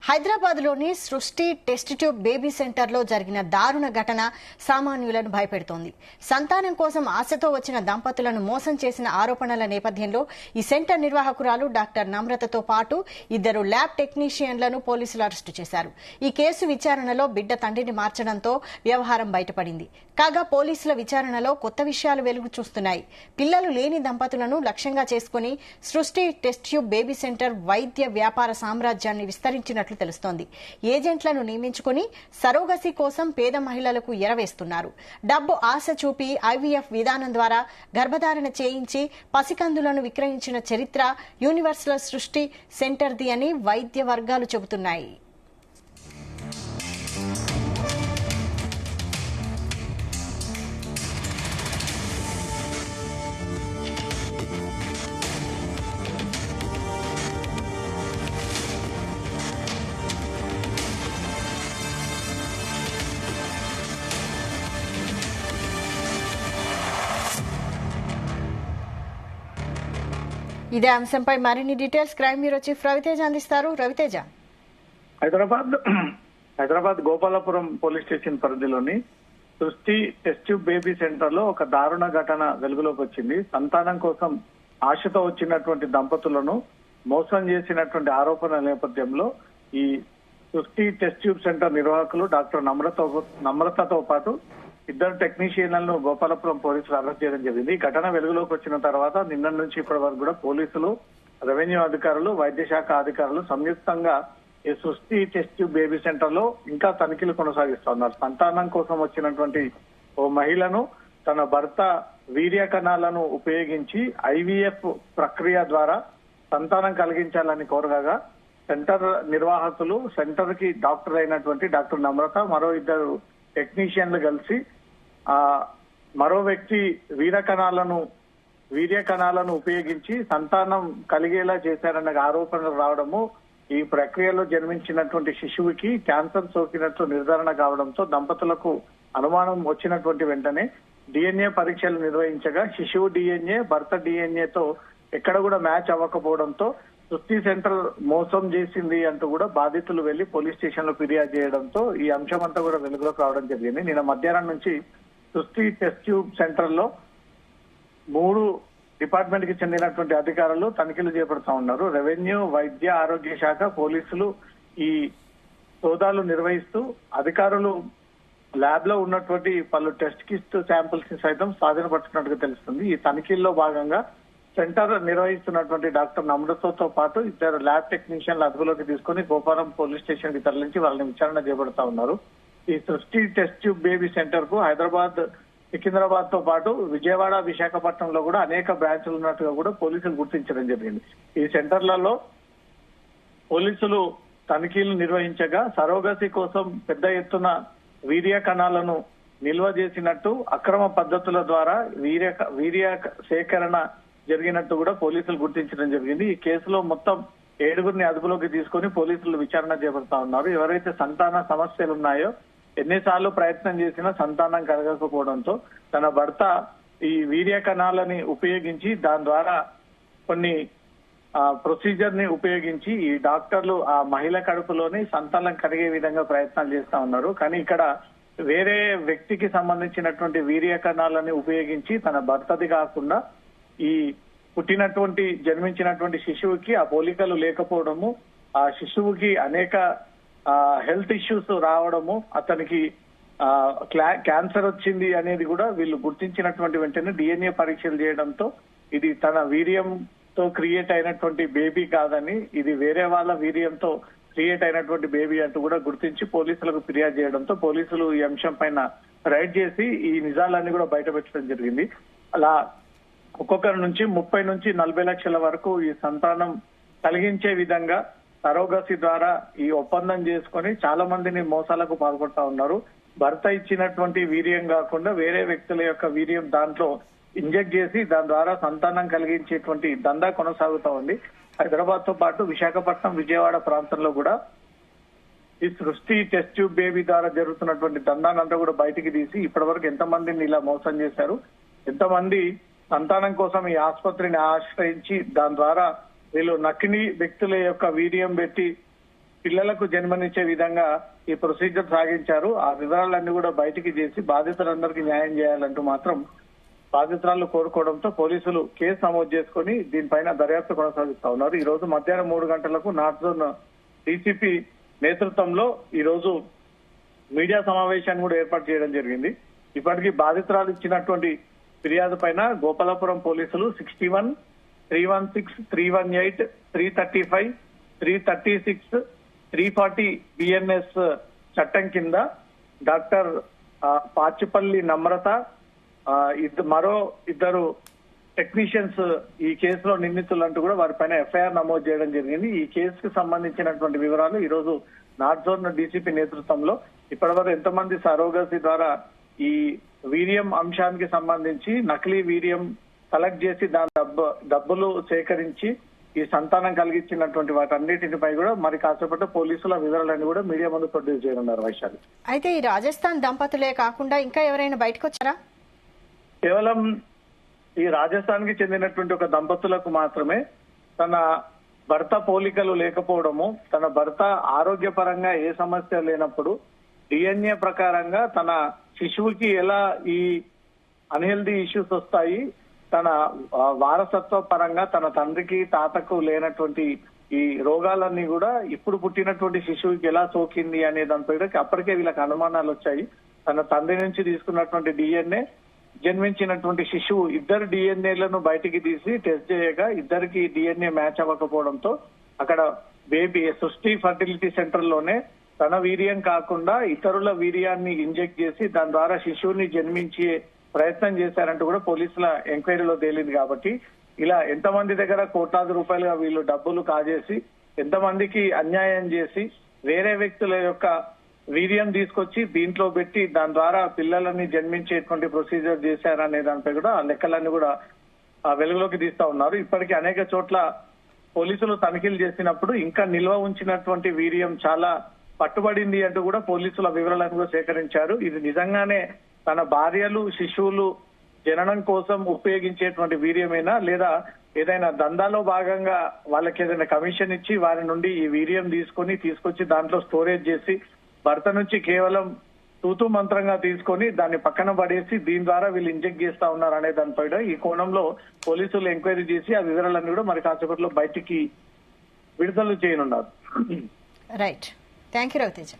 హైదరాబాద్లోని సృష్టి test tube baby సెంటర్లో జరిగిన దారుణ ఘటన సామాన్యులను భయపెడుతోంది. సంతానం కోసం ఆశతో వచ్చిన దంపతులను మోసం చేసిన ఆరోపణల నేపథ్యంలో ఈ సెంటర్ నిర్వాహకురాలు డాక్టర్ నమ్రతతో పాటు 2 ల్యాబ్ టెక్నీషియన్లను పోలీసులు అరెస్టు చేశారు. ఈ కేసు విచారణలో బిడ్డ తండ్రిని మార్చడంతో వ్యవహారం బయటపడింది. కాగా పోలీసుల విచారణలో కొత్త విషయాలు వెలుగు చూస్తున్నాయి. పిల్లలు లేని దంపతులను లక్ష్యంగా చేసుకుని సృష్టి టెస్ట్ ట్యూబ్ బేబీ సెంటర్ వైద్య వ్యాపార సామ్రాజ్యాన్ని విస్తరించినట్లు తెలుస్తోంది. ఏజెంట్లను నియమించుకుని సరోగసి కోసం పేద మహిళలకు ఎరవేస్తున్నారు. డబ్బు ఆశ చూపి ఐవీఎఫ్ విధానం ద్వారా గర్భధారణ చేయించి పసికందులను విక్రయించిన చరిత్ర యూనివర్సల్ సృష్టి సెంటర్ది అని వైద్య వర్గాలు చెబుతున్నాయి. ఇదే అంశంపై మరిన్ని details crime bureau chief Raviteja అందిస్తారు. రవితేజ, హైదరాబాద్ గోపాలపురం పోలీస్ స్టేషన్ పరిధిలోని Srushti test tube baby centre లో ఒక దారుణ ఘటన వెలుగులోకి వచ్చింది. సంతానం కోసం ఆశతో వచ్చినటువంటి దంపతులను మోసం చేసినటువంటి ఆరోపణల నేపథ్యంలో ఈ సృష్టి టెస్ట్ ట్యూబ్ సెంటర్ నిర్వాహకులు డాక్టర్ నమ్రతతో పాటు 2 టెక్నీషియన్లను గోపాలపురం పోలీసులు అరెస్ట్ చేయడం జరిగింది. ఈ ఘటన వెలుగులోకి వచ్చిన తర్వాత నిన్న నుంచి ఇప్పటి వరకు కూడా పోలీసులు, రెవెన్యూ అధికారులు, వైద్య శాఖ అధికారులు సంయుక్తంగా ఈ సృష్టి టెస్ట్ ట్యూబ్ బేబీ సెంటర్ లో ఇంకా తనిఖీలు కొనసాగిస్తున్నారు. సంతానం కోసం వచ్చినటువంటి ఓ మహిళను తన భర్త వీర్య కణాలను ఉపయోగించి ఐవీఎఫ్ ప్రక్రియ ద్వారా సంతానం కలిగించాలని కోరగా సెంటర్ నిర్వాహకులు, సెంటర్ కి డాక్టర్ అయినటువంటి డాక్టర్ నమ్రత, మరో 2 టెక్నీషియన్లు కలిసి మరో వ్యక్తి వీర్య కణాలను ఉపయోగించి సంతానం కలిగేలా చేశారన్న ఆరోపణలు రావడము, ఈ ప్రక్రియలో జన్మించినటువంటి శిశువుకి క్యాన్సర్ సోకినట్లు నిర్ధారణ కావడంతో దంపతులకు అనుమానం వచ్చినటువంటి వెంటనే డిఎన్ఏ పరీక్షలు నిర్వహించగా శిశువు డిఎన్ఏ భర్త డిఎన్ఏతో ఎక్కడ కూడా మ్యాచ్ అవ్వకపోవడంతో సృష్టి సెంటర్ మోసం చేసింది అంటూ కూడా బాధితులు వెళ్లి పోలీస్ స్టేషన్ లో ఫిర్యాదు చేయడంతో ఈ అంశం అంతా కూడా వెలుగులోకి రావడం జరిగింది. నిన్న మధ్యాహ్నం నుంచి సృష్టి టెస్ట్ ట్యూబ్ సెంటర్ లో 3 డిపార్ట్మెంట్ కి చెందినటువంటి అధికారులు తనిఖీలు చేపడుతూ ఉన్నారు. రెవెన్యూ, వైద్య ఆరోగ్య శాఖ, పోలీసులు ఈ సోదాలు నిర్వహిస్తూ అధికారులు ల్యాబ్ లో ఉన్నటువంటి పలు టెస్ట్ కిట్ శాంపిల్స్ ని సైతం స్వాధీనపరుచుకున్నట్టుగా తెలుస్తుంది. ఈ తనిఖీల్లో భాగంగా సెంటర్ నిర్వహిస్తున్నటువంటి డాక్టర్ నమ్రతతో పాటు 2 ల్యాబ్ టెక్నీషియన్లు అదుపులోకి తీసుకుని గోపాలం పోలీస్ స్టేషన్ కి తరలించి వాళ్ళని విచారణ చేపడతా ఉన్నారు. ఈ సృష్టి టెస్ట్ ట్యూబ్ బేబీ సెంటర్ కు హైదరాబాద్, సికింద్రాబాద్ తో పాటు విజయవాడ, విశాఖపట్నంలో కూడా అనేక బ్రాంచ్లు ఉన్నట్టుగా కూడా పోలీసులు గుర్తించడం జరిగింది. ఈ సెంటర్లలో పోలీసులు తనిఖీలు నిర్వహించగా సరోగసి కోసం పెద్ద ఎత్తున వీర్య కణాలను నిల్వ చేసినట్టు, అక్రమ పద్ధతుల ద్వారా వీర్య సేకరణ జరిగినట్టు కూడా పోలీసులు గుర్తించడం జరిగింది. ఈ కేసులో మొత్తం 7గురిని అదుపులోకి తీసుకుని పోలీసులు విచారణ చేపడతా ఉన్నారు. ఎవరైతే సంతాన సమస్యలు ఉన్నాయో, ఎన్నిసార్లు ప్రయత్నం చేసినా సంతానం కలగకపోవడంతో తన భర్త ఈ వీర్య కణాలని ఉపయోగించి దాని ద్వారా కొన్ని ప్రొసీజర్ ని ఉపయోగించి ఈ డాక్టర్లు ఆ మహిళ కడుపులోని సంతానం కలిగే విధంగా ప్రయత్నాలు చేస్తా ఉన్నారు. కానీ ఇక్కడ వేరే వ్యక్తికి సంబంధించినటువంటి వీర్య కణాలని ఉపయోగించి తన భర్తది కాకుండా ఈ జన్మించినటువంటి శిశువుకి ఆ పోలికలు లేకపోవడము, ఆ శిశువుకి అనేక హెల్త్ ఇష్యూస్ రావడము, అతనికి క్యాన్సర్ వచ్చింది అనేది కూడా వీళ్ళు గుర్తించినటువంటి వెంటనే డిఎన్ఏ పరీక్షలు చేయడంతో ఇది తన వీర్యంతో క్రియేట్ అయినటువంటి బేబీ కాదని, ఇది వేరే వాళ్ళ వీర్యంతో క్రియేట్ అయినటువంటి బేబీ అంటూ కూడా గుర్తించి పోలీసులకు ఫిర్యాదు చేయడంతో పోలీసులు ఈ అంశం పైన రైడ్ చేసి ఈ నిజాలన్నీ కూడా బయట పెట్టడం జరిగింది. అలా ఒక్కొక్కరి నుంచి 30 నుంచి 40 లక్షల వరకు ఈ సంతానం కలిగించే విధంగా సరోగసి ద్వారా ఈ ఒప్పందం చేసుకుని చాలా మందిని మోసాలకు పాల్పడతా ఉన్నారు. భర్త ఇచ్చినటువంటి వీర్యం కాకుండా వేరే వ్యక్తుల యొక్క వీర్యం దాంట్లో ఇంజెక్ట్ చేసి దాని ద్వారా సంతానం కలిగించేటువంటి దందా కొనసాగుతా ఉంది. హైదరాబాద్ తో పాటు విశాఖపట్నం, విజయవాడ ప్రాంతంలో కూడా ఈ సృష్టి టెస్ట్ ట్యూబ్ బేబీ ద్వారా జరుగుతున్నటువంటి దందానంతా కూడా బయటికి తీసి ఇప్పటి వరకు ఎంతమందిని ఇలా మోసం చేశారు, ఎంతమంది సంతానం కోసం ఈ ఆసుపత్రిని ఆశ్రయించి దాని ద్వారా వీళ్ళు నకిలీ వ్యక్తుల యొక్క వీర్యం పెట్టి పిల్లలకు జన్మనిచ్చే విధంగా ఈ ప్రొసీజర్ సాగించారు. ఆ వివరాలన్నీ కూడా బయటికి చేసి బాధితులందరికీ న్యాయం చేయాలంటూ మాత్రం బాధితురాలు కోరుకోవడంతో పోలీసులు కేసు నమోదు చేసుకుని దీనిపైన దర్యాప్తు కొనసాగిస్తా ఉన్నారు. ఈ రోజు మధ్యాహ్నం 3 గంటలకు నార్త్ జోన్ డీసీపీ నేతృత్వంలో ఈ రోజు మీడియా సమావేశాన్ని కూడా ఏర్పాటు చేయడం జరిగింది. ఇప్పటికీ బాధితురాలు ఇచ్చినటువంటి ఫిర్యాదు పైన గోపాలపురం పోలీసులు 61, 316, 318, 335, 336, 340 BNS చట్టం కింద డాక్టర్ పాచిపల్లి నమ్రత, మరో ఇద్దరు టెక్నీషియన్స్ ఈ కేసులో నిందితులు అంటూ కూడా వారిపైన ఎఫ్ఐఆర్ నమోదు చేయడం జరిగింది. ఈ కేసుకు సంబంధించినటువంటి వివరాలు ఈ రోజు నార్త్ జోన్ డీసీపీ నేతృత్వంలో ఇప్పటివరకు ఎంతమంది సరోగసి ద్వారా ఈ వీర్యం అంశానికి సంబంధించి నకిలీ వీర్యం కలెక్ట్ చేసి దాని డబ్బులు సేకరించి ఈ సంతానం కలిగించినటువంటి వాటన్నిటిపై కూడా మరి కాసేపట్లో పోలీసుల వివరాలన్నీ కూడా మీడియా ముందు ప్రొడ్యూస్ చేయనున్నారు. వైశాలి, అయితే ఈ రాజస్థాన్ దంపతులే కాకుండా ఇంకా ఎవరైనా బయటకు వచ్చారా? కేవలం ఈ రాజస్థాన్ కి చెందినటువంటి ఒక దంపతులకు మాత్రమే తన భర్త పోలికలు లేకపోవడము, తన భర్త ఆరోగ్యపరంగా ఏ సమస్య లేనప్పుడు డిఎన్ఏ ప్రకారంగా తన శిశువుకి ఎలా ఈ అన్హెల్దీ ఇష్యూస్ వస్తాయి, తన వారసత్వ పరంగా తన తండ్రికి తాతకు లేనటువంటి ఈ రోగాలన్నీ కూడా ఇప్పుడు పుట్టినటువంటి శిశువుకి ఎలా సోకింది అనే దానిపై అప్పటికే వీళ్ళకి అనుమానాలు వచ్చాయి. తన తండ్రి నుంచి తీసుకున్నటువంటి డిఎన్ఏ, జన్మించినటువంటి శిశువు ఇద్దరు డిఎన్ఏలను బయటికి తీసి టెస్ట్ చేయగా ఇద్దరికి డిఎన్ఏ మ్యాచ్ అవ్వకపోవడంతో అక్కడ బేబీ సృష్టి ఫర్టిలిటీ సెంటర్ లోనే తన వీర్యం కాకుండా ఇతరుల వీర్యాన్ని ఇంజెక్ట్ చేసి దాని ద్వారా శిశువుని జన్మించే ప్రయత్నం చేశారంటూ కూడా పోలీసుల ఎంక్వైరీలో తేలింది. కాబట్టి ఇలా ఎంతమంది దగ్గర కోట్లాది రూపాయలుగా వీళ్ళు డబ్బులు కాజేసి ఎంతమందికి అన్యాయం చేసి వేరే వ్యక్తుల యొక్క వీర్యం తీసుకొచ్చి దీంట్లో పెట్టి దాని ద్వారా పిల్లలని జన్మించేటువంటి ప్రొసీజర్ చేశారనే దానిపై కూడా ఆ లెక్కలన్నీ కూడా వెలుగులోకి తీస్తా ఉన్నారు. ఇప్పటికీ అనేక చోట్ల పోలీసులు తనిఖీలు చేసినప్పుడు ఇంకా నిల్వ ఉంచినటువంటి వీర్యం చాలా పట్టుబడింది అంటూ కూడా పోలీసుల వివరాలను కూడా సేకరించారు. ఇది నిజంగానే తన భార్యలు శిశువులు జననం కోసం ఉపయోగించేటువంటి వీర్యమేనా, లేదా ఏదైనా దందాలో భాగంగా వాళ్ళకి ఏదైనా కమిషన్ ఇచ్చి వారి నుండి ఈ వీర్యం తీసుకొచ్చి దాంట్లో స్టోరేజ్ చేసి భర్త నుంచి కేవలం తూతూ మంత్రంగా తీసుకొని దాన్ని పక్కన పడేసి దీని ద్వారా వీళ్ళు ఇంజెక్ట్ చేస్తా ఉన్నారు అనే దానిపై ఈ కోణంలో పోలీసులు ఎంక్వైరీ చేసి ఆ వివరాలన్నీ కూడా మరి కాసేపట్లో బయటికి విడుదల చేయనున్నారు. Right, thank you Raviteja.